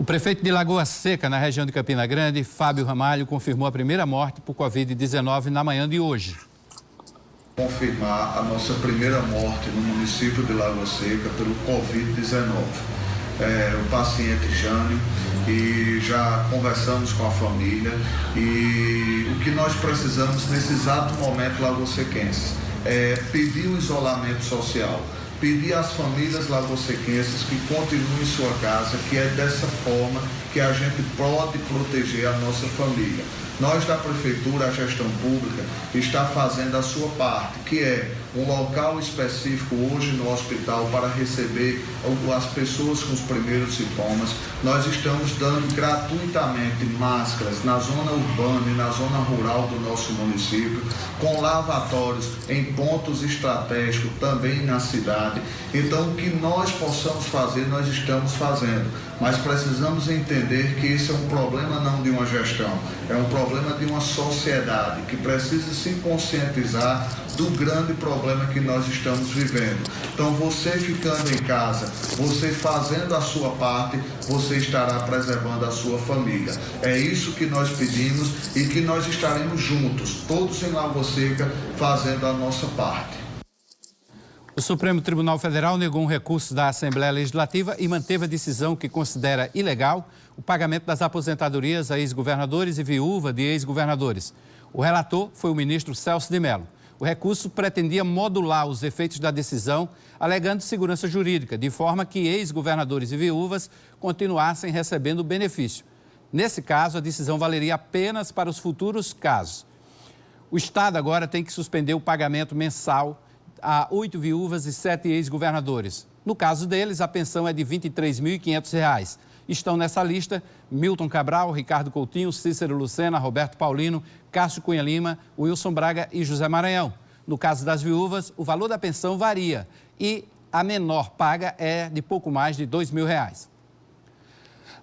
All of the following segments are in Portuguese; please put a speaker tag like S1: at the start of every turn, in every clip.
S1: O prefeito de Lagoa Seca, na região de Campina Grande, Fábio Ramalho, confirmou a primeira morte por Covid-19 na manhã de hoje.
S2: Confirmar a nossa primeira morte no município de Lagoa Seca pelo Covid-19. O paciente Jânio, e já conversamos com a família, e o que nós precisamos nesse exato momento lagosequenses é pedir o isolamento social, pedir às famílias lagosequenses que continuem em sua casa, que é dessa forma que a gente pode proteger a nossa família. Nós da Prefeitura, a gestão pública, está fazendo a sua parte, que é um local específico hoje no hospital para receber as pessoas com os primeiros sintomas. Nós estamos dando gratuitamente máscaras na zona urbana e na zona rural do nosso município, com lavatórios em pontos estratégicos também na cidade. Então, o que nós possamos fazer, nós estamos fazendo. Mas precisamos entender que esse é um problema não de uma gestão, é um problema de uma sociedade que precisa se conscientizar do grande problema que nós estamos vivendo. Então, você ficando em casa, você fazendo a sua parte, você estará preservando a sua família. É isso que nós pedimos e que nós estaremos juntos, todos em Lagoa Seca, fazendo a nossa parte.
S1: O Supremo Tribunal Federal negou um recurso da Assembleia Legislativa e manteve a decisão que considera ilegal o pagamento das aposentadorias a ex-governadores e viúva de ex-governadores. O relator foi o ministro Celso de Mello. O recurso pretendia modular os efeitos da decisão, alegando segurança jurídica, de forma que ex-governadores e viúvas continuassem recebendo o benefício. Nesse caso, a decisão valeria apenas para os futuros casos. O Estado agora tem que suspender o pagamento mensal a 8 viúvas e 7 ex-governadores. No caso deles, a pensão é de R$ 23.500. Estão nessa lista Milton Cabral, Ricardo Coutinho, Cícero Lucena, Roberto Paulino, Cássio Cunha Lima, Wilson Braga e José Maranhão. No caso das viúvas, o valor da pensão varia e a menor paga é de pouco mais de R$ 2.000.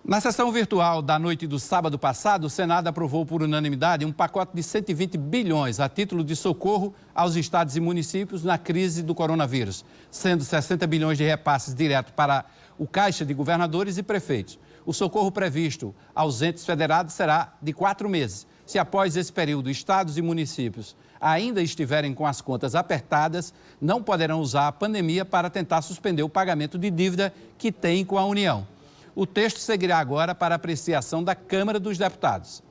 S1: Na sessão virtual da noite do sábado passado, o Senado aprovou por unanimidade um pacote de 120 bilhões a título de socorro aos estados e municípios na crise do coronavírus, sendo 60 bilhões de repasses direto para o Caixa de Governadores e Prefeitos. O socorro previsto aos entes federados será de 4 meses. Se após esse período estados e municípios ainda estiverem com as contas apertadas, não poderão usar a pandemia para tentar suspender o pagamento de dívida que têm com a União. O texto seguirá agora para apreciação da Câmara dos Deputados.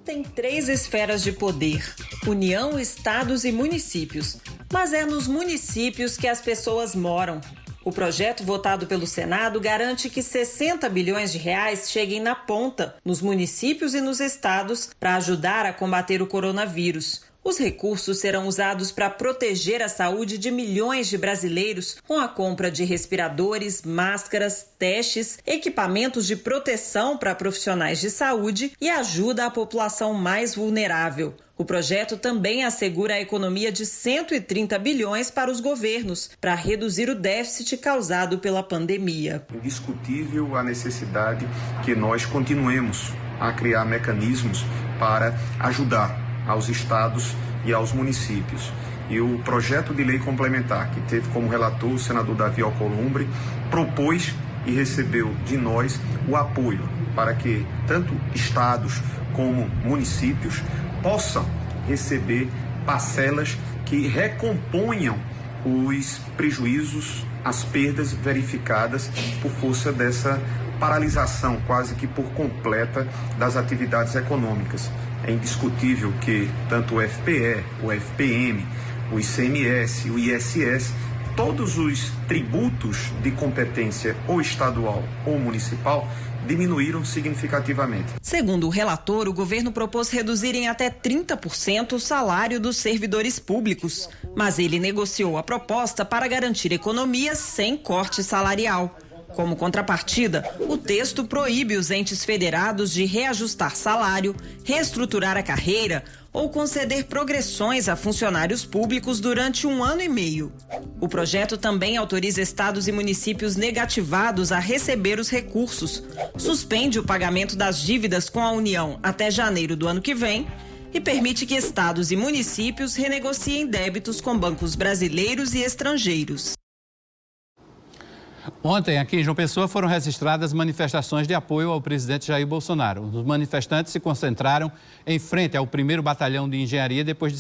S3: Tem 3 esferas de poder: União, estados e municípios. Mas é nos municípios que as pessoas moram. O projeto votado pelo Senado garante que 60 bilhões de reais cheguem na ponta, nos municípios e nos estados, para ajudar a combater o coronavírus. Os recursos serão usados para proteger a saúde de milhões de brasileiros com a compra de respiradores, máscaras, testes, equipamentos de proteção para profissionais de saúde e ajuda à população mais vulnerável. O projeto também assegura a economia de 130 bilhões para os governos, para reduzir o déficit causado pela pandemia.
S4: Indiscutível a necessidade que nós continuemos a criar mecanismos para ajudar aos estados e aos municípios. E o projeto de lei complementar, que teve como relator o senador Davi Alcolumbre, propôs e recebeu de nós o apoio para que tanto estados como municípios possam receber parcelas que recomponham os prejuízos, as perdas verificadas por força dessa paralisação quase que por completa das atividades econômicas. É indiscutível que tanto o FPE, o FPM, o ICMS, o ISS, todos os tributos de competência ou estadual ou municipal diminuíram significativamente.
S3: Segundo o relator, o governo propôs reduzir em até 30% o salário dos servidores públicos, mas ele negociou a proposta para garantir economias sem corte salarial. Como contrapartida, o texto proíbe os entes federados de reajustar salário, reestruturar a carreira ou conceder progressões a funcionários públicos durante 1 ano e meio. O projeto também autoriza estados e municípios negativados a receber os recursos, suspende o pagamento das dívidas com a União até janeiro do ano que vem e permite que estados e municípios renegociem débitos com bancos brasileiros e estrangeiros.
S1: Ontem, aqui em João Pessoa, foram registradas manifestações de apoio ao presidente Jair Bolsonaro. Os manifestantes se concentraram em frente ao 1º Batalhão de Engenharia depois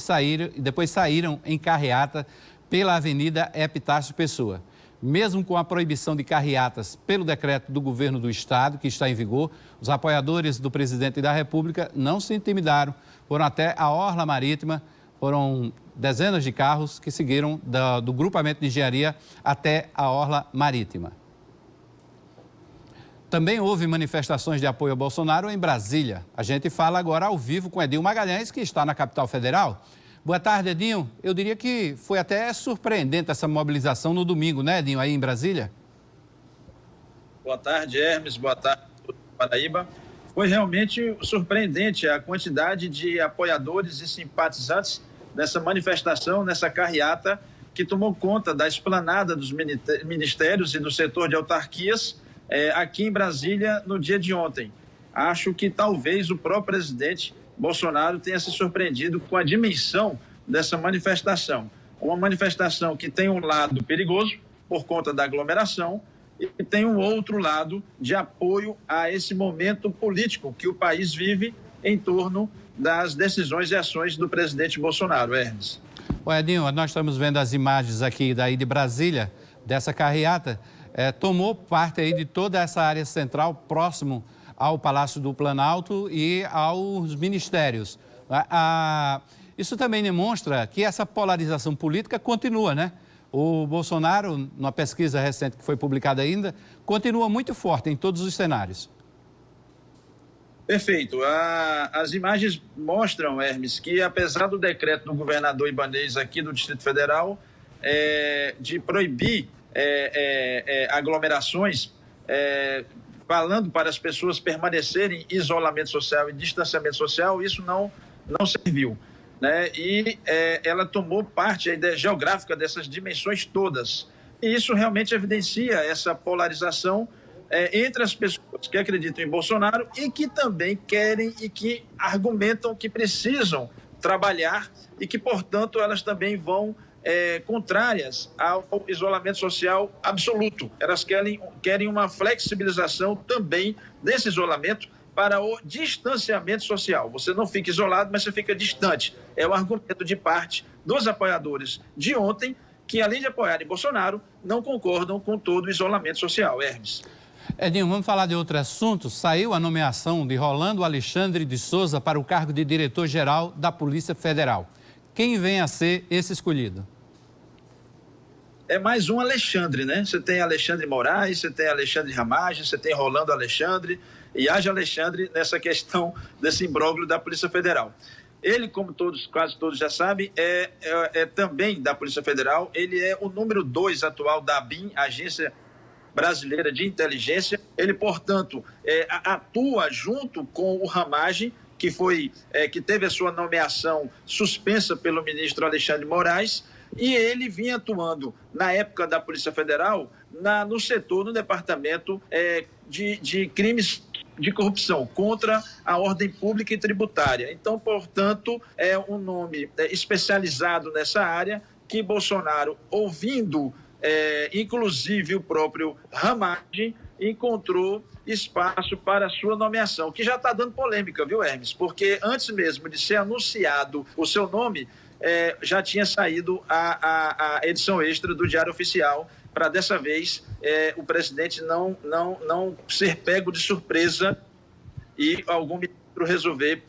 S1: saíram em carreata pela Avenida Epitácio Pessoa. Mesmo com a proibição de carreatas pelo decreto do governo do estado, que está em vigor, os apoiadores do presidente da República não se intimidaram, foram até a Orla Marítima. Foram dezenas de carros que seguiram do grupamento de engenharia até a Orla Marítima. Também houve manifestações de apoio a Bolsonaro em Brasília. A gente fala agora ao vivo com Edinho Magalhães, que está na capital federal. Boa tarde, Edinho. Eu diria que foi até surpreendente essa mobilização no domingo, né, Edinho, aí em Brasília?
S5: Boa tarde, Hermes. Boa tarde, Paraíba. Foi realmente surpreendente a quantidade de apoiadores e simpatizantes nessa manifestação, nessa carreata que tomou conta da esplanada dos ministérios e do setor de autarquias aqui em Brasília no dia de ontem. Acho que talvez o próprio presidente Bolsonaro tenha se surpreendido com a dimensão dessa manifestação. Uma manifestação que tem um lado perigoso por conta da aglomeração e tem um outro lado de apoio a esse momento político que o país vive em torno das decisões e ações do presidente Bolsonaro. Hermes.
S1: Edinho, nós estamos vendo as imagens aqui daí de Brasília, dessa carreata, tomou parte aí de toda essa área central, próximo ao Palácio do Planalto e aos ministérios. Isso também demonstra que essa polarização política continua, né? O Bolsonaro, numa pesquisa recente que foi publicada ainda, continua muito forte em todos os cenários.
S5: Perfeito. As imagens mostram, Hermes, que apesar do decreto do governador Ibanez aqui do Distrito Federal de proibir aglomerações, falando para as pessoas permanecerem em isolamento social e distanciamento social, isso não serviu, né? E ela tomou parte a ideia geográfica dessas dimensões todas. E isso realmente evidencia essa polarização entre as pessoas que acreditam em Bolsonaro e que também querem e que argumentam que precisam trabalhar e que, portanto, elas também vão contrárias ao isolamento social absoluto. Elas querem uma flexibilização também desse isolamento para o distanciamento social. Você não fica isolado, mas você fica distante. É o argumento de parte dos apoiadores de ontem, que além de apoiarem Bolsonaro, não concordam com todo o isolamento social. Hermes.
S1: Edinho, vamos falar de outro assunto. Saiu a nomeação de Rolando Alexandre de Souza para o cargo de diretor-geral da Polícia Federal. Quem vem a ser esse escolhido?
S5: É mais um Alexandre, né? Você tem Alexandre Moraes, você tem Alexandre Ramagem, você tem Rolando Alexandre, e haja Alexandre nessa questão desse imbróglio da Polícia Federal. Ele, como quase todos já sabem, é também da Polícia Federal. Ele é o número 2 atual da ABIN, Agência Brasileira de Inteligência. Ele, portanto, atua junto com o Ramagem, que teve a sua nomeação suspensa pelo ministro Alexandre Moraes, e ele vinha atuando, na época da Polícia Federal, no setor, no departamento de crimes de corrupção, contra a ordem pública e tributária. Então, portanto, é um nome especializado nessa área que Bolsonaro, ouvindo, inclusive o próprio Ramagem, encontrou espaço para a sua nomeação, que já está dando polêmica, viu, Hermes? Porque antes mesmo de ser anunciado o seu nome, já tinha saído a edição extra do Diário Oficial, para dessa vez o presidente não ser pego de surpresa e algum ministro resolver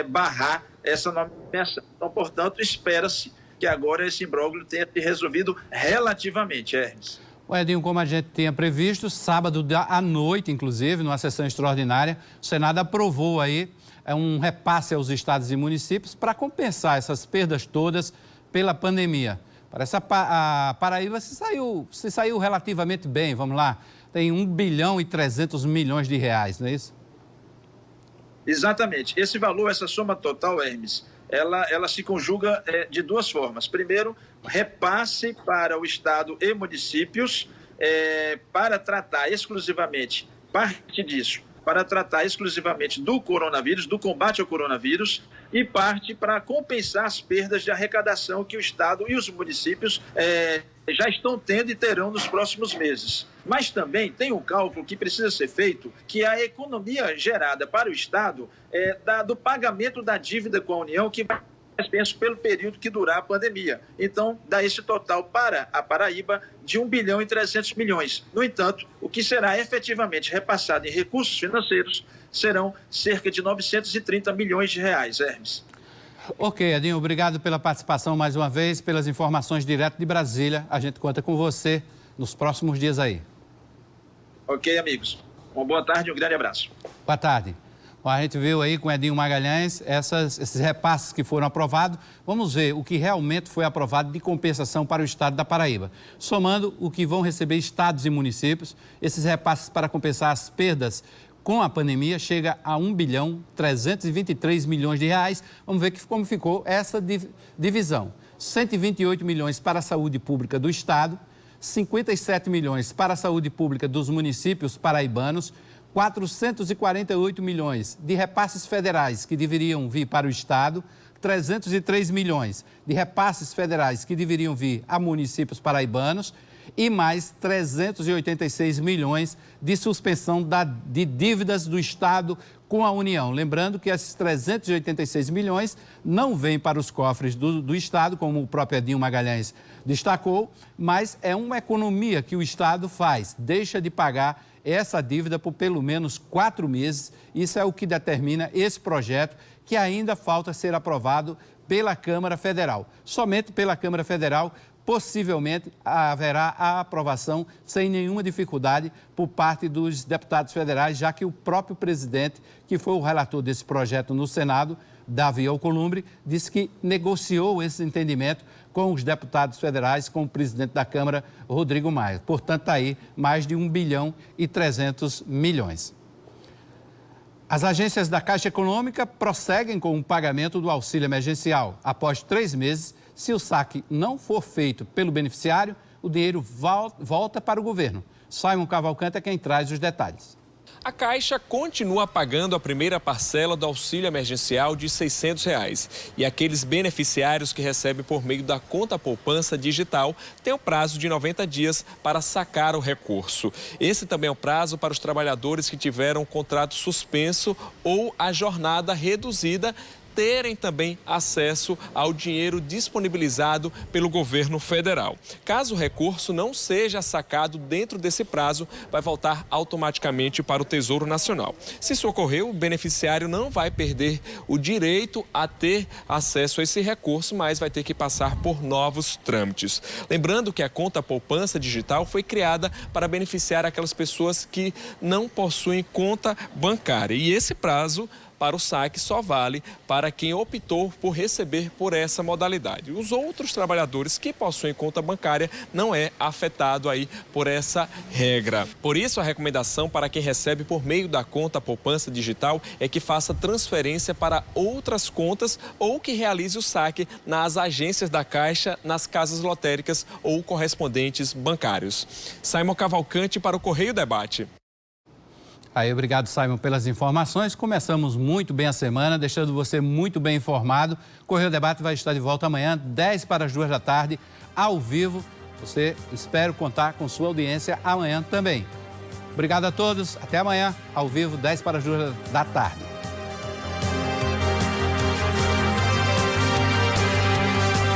S5: barrar essa nomeação. Então, portanto, espera-se que agora esse imbróglio tenha se resolvido relativamente, Hermes.
S1: Edinho, como a gente tinha previsto, sábado à noite, inclusive, numa sessão extraordinária, o Senado aprovou aí um repasse aos estados e municípios para compensar essas perdas todas pela pandemia. Parece a Paraíba se saiu relativamente bem, vamos lá, tem 1 bilhão e 300 milhões de reais, não é isso?
S5: Exatamente. Esse valor, essa soma total, Hermes, ela se conjuga de duas formas. Primeiro, repasse para o estado e municípios para tratar exclusivamente, parte disso, para tratar exclusivamente do coronavírus, do combate ao coronavírus, e parte para compensar as perdas de arrecadação que o estado e os municípios já estão tendo e terão nos próximos meses. Mas também tem um cálculo que precisa ser feito, que é a economia gerada para o Estado do pagamento da dívida com a União, que vai penso pelo período que durar a pandemia. Então, dá esse total para a Paraíba de 1 bilhão e 300 milhões. No entanto, o que será efetivamente repassado em recursos financeiros serão cerca de 930 milhões de reais, Hermes.
S1: Ok, Edinho, obrigado pela participação mais uma vez, pelas informações direto de Brasília. A gente conta com você nos próximos dias aí.
S5: Ok, amigos. Uma boa tarde e um grande abraço.
S1: Boa tarde. Bom, a gente viu aí com o Edinho Magalhães esses repasses que foram aprovados. Vamos ver o que realmente foi aprovado de compensação para o estado da Paraíba. Somando o que vão receber estados e municípios, esses repasses para compensar as perdas com a pandemia chega a 1 bilhão 323 milhões de reais. Vamos ver como ficou essa divisão. 128 milhões para a saúde pública do estado, 57 milhões para a saúde pública dos municípios paraibanos, 448 milhões de repasses federais que deveriam vir para o estado, 303 milhões de repasses federais que deveriam vir a municípios paraibanos e mais 386 milhões de suspensão de dívidas do estado com a União. Lembrando que esses 386 milhões não vêm para os cofres do estado, como o próprio Edinho Magalhães destacou, mas é uma economia que o estado faz, deixa de pagar essa dívida por pelo menos 4 meses. Isso é o que determina esse projeto, que ainda falta ser aprovado pela Câmara Federal. Somente pela Câmara Federal, possivelmente, haverá a aprovação sem nenhuma dificuldade por parte dos deputados federais, já que o próprio presidente, que foi o relator desse projeto no Senado, Davi Alcolumbre, disse que negociou esse entendimento com os deputados federais, com o presidente da Câmara, Rodrigo Maia. Portanto, está aí mais de 1 bilhão e 300 milhões. As agências da Caixa Econômica prosseguem com o pagamento do auxílio emergencial. Após 3 meses, se o saque não for feito pelo beneficiário, o dinheiro volta para o governo. Simon Cavalcante é quem traz os detalhes.
S6: A Caixa continua pagando a primeira parcela do auxílio emergencial de R$ 600. E aqueles beneficiários que recebem por meio da conta poupança digital têm o prazo de 90 dias para sacar o recurso. Esse também é o prazo para os trabalhadores que tiveram o contrato suspenso ou a jornada reduzida terem também acesso ao dinheiro disponibilizado pelo governo federal. Caso o recurso não seja sacado dentro desse prazo, vai voltar automaticamente para o Tesouro Nacional. Se isso ocorrer, o beneficiário não vai perder o direito a ter acesso a esse recurso, mas vai ter que passar por novos trâmites. Lembrando que a conta poupança digital foi criada para beneficiar aquelas pessoas que não possuem conta bancária. E esse prazo para o saque só vale para quem optou por receber por essa modalidade. Os outros trabalhadores que possuem conta bancária não é afetado aí por essa regra. Por isso, a recomendação para quem recebe por meio da conta poupança digital é que faça transferência para outras contas ou que realize o saque nas agências da Caixa, nas casas lotéricas ou correspondentes bancários. Simon Cavalcante para o Correio Debate.
S1: Aí, obrigado, Simon, pelas informações. Começamos muito bem a semana, deixando você muito bem informado. O Correio Debate vai estar de volta amanhã, 10 para as 2 da tarde, ao vivo. Espero contar com sua audiência amanhã também. Obrigado a todos. Até amanhã, ao vivo, 10 para as 2 da tarde.